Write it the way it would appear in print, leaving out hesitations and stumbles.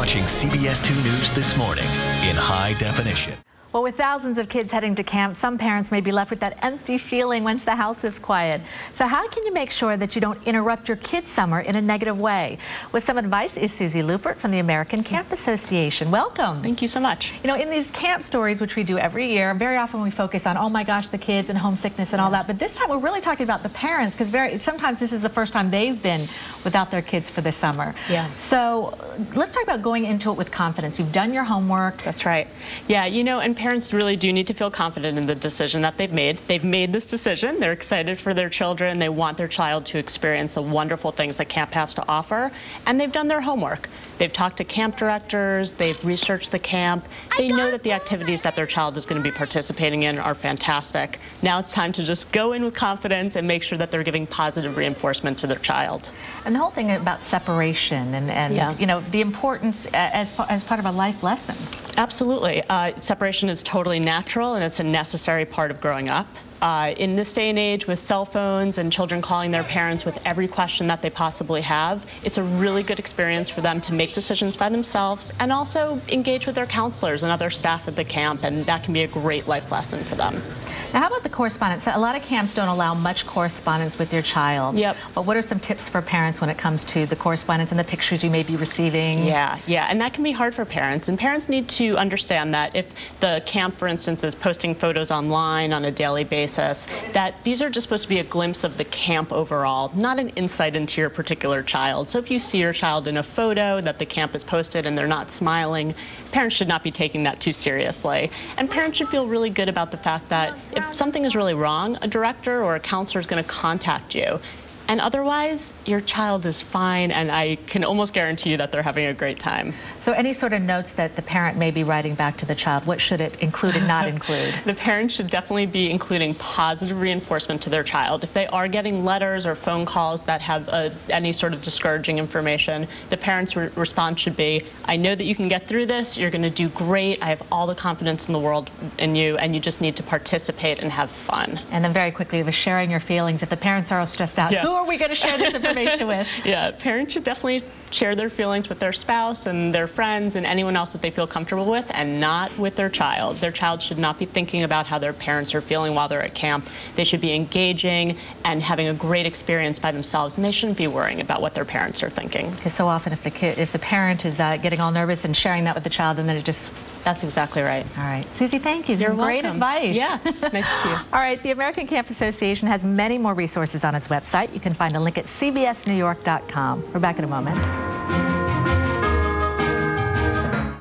watching CBS 2 News This Morning in high definition. Well, with thousands of kids heading to camp, some parents may be left with that empty feeling once the house is quiet. So how can you make sure that you don't interrupt your kids' summer in a negative way? With some advice is Susie Lupert from the American Camp Association. Welcome. Thank you so much. You know, in these camp stories, which we do every year, very often we focus on, oh my gosh, the kids and homesickness and all that. But this time we're really talking about the parents, because sometimes this is the first time they've been without their kids for the summer. Yeah. So let's talk about going into it with confidence. You've done your homework. That's right. Yeah, you know, and parents really do need to feel confident in the decision that they've made. They've made this decision. They're excited for their children. They want their child to experience the wonderful things that camp has to offer. And they've done their homework. They've talked to camp directors. They've researched the camp. They know that the activities that their child is going to be participating in are fantastic. Now it's time to just go in with confidence and make sure that they're giving positive reinforcement to their child. And the whole thing about separation and you know, the importance as part of a life lesson. Absolutely. Separation is totally natural, and it's a necessary part of growing up. In this day and age, with cell phones and children calling their parents with every question that they possibly have, it's a really good experience for them to make decisions by themselves and also engage with their counselors and other staff at the camp, and that can be a great life lesson for them. Now, how about the correspondence? A lot of camps don't allow much correspondence with your child. Yep. But what are some tips for parents when it comes to the correspondence and the pictures you may be receiving? Yeah, and that can be hard for parents. And parents need to understand that if the camp, for instance, is posting photos online on a daily basis, that these are just supposed to be a glimpse of the camp overall, not an insight into your particular child. So if you see your child in a photo that the camp has posted and they're not smiling, parents should not be taking that too seriously. And parents should feel really good about the fact that if something is really wrong, a director or a counselor is going to contact you. And otherwise, your child is fine, and I can almost guarantee you that they're having a great time. So any sort of notes that the parent may be writing back to the child, what should it include and not include? The parent should definitely be including positive reinforcement to their child. If they are getting letters or phone calls that have any sort of discouraging information, the parent's response should be, I know that you can get through this, you're going to do great, I have all the confidence in the world in you, and you just need to participate and have fun. And then very quickly, with sharing your feelings, if the parents are all stressed out, who are we going to share this information with? Yeah, parents should definitely share their feelings with their spouse and their friends and anyone else that they feel comfortable with, and not with their child. Their child should not be thinking about how their parents are feeling while they're at camp. They should be engaging and having a great experience by themselves, and they shouldn't be worrying about what their parents are thinking. Because so often if the parent is getting all nervous and sharing that with the child, and then it just... That's exactly right. All right. Susie, thank you. You're welcome. Great advice. Yeah. Nice to see you. All right. The American Camp Association has many more resources on its website. You can find a link at cbsnewyork.com. We're back in a moment.